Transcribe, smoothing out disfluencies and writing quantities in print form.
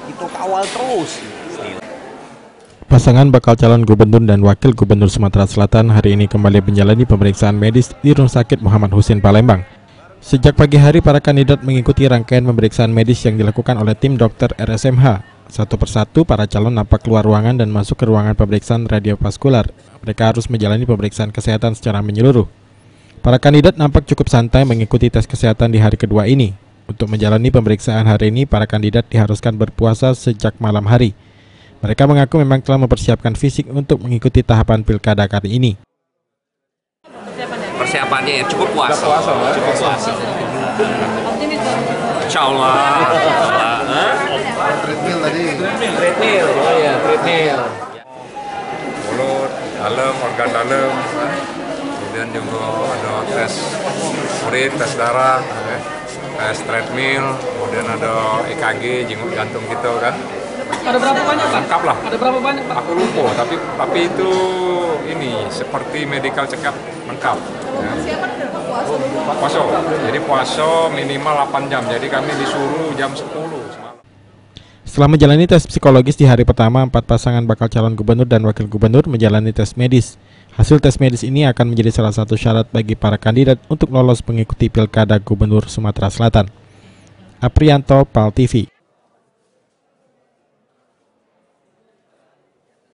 Itu kawal terus. Pasangan bakal calon gubernur dan wakil gubernur Sumatera Selatan hari ini kembali menjalani pemeriksaan medis di Rumah Sakit Muhammad Husin Palembang. Sejak pagi hari, para kandidat mengikuti rangkaian pemeriksaan medis yang dilakukan oleh tim dokter RSMH. Satu persatu, para calon nampak keluar ruangan dan masuk ke ruangan pemeriksaan radiovaskular. Mereka harus menjalani pemeriksaan kesehatan secara menyeluruh. Para kandidat nampak cukup santai mengikuti tes kesehatan di hari kedua ini. Untuk menjalani pemeriksaan hari ini, para kandidat diharuskan berpuasa sejak malam hari. Mereka mengaku memang telah mempersiapkan fisik untuk mengikuti tahapan pilkada kali ini. Persiapannya cukup puas. Cukup puas. Insya Allah. Treadmill tadi. Treadmill. Oh ya, treadmill. Mulut, dalam, organ dalam. Kemudian juga ada tes urin, tes darah, tes treadmill, kemudian ada EKG, jenguk jantung kita kan. Ada berapa banyak, Pak? Lengkap lah. Ada berapa banyak, Pak? Aku lupa, tapi itu ini seperti medical check up lengkap. Ya. Puasa. Jadi puasa minimal 8 jam. Jadi kami disuruh jam 10 semalam. Setelah menjalani tes psikologis di hari pertama, 4 pasangan bakal calon gubernur dan wakil gubernur menjalani tes medis. Hasil tes medis ini akan menjadi salah satu syarat bagi para kandidat untuk lolos mengikuti pilkada gubernur Sumatera Selatan. Aprianto, PAL TV.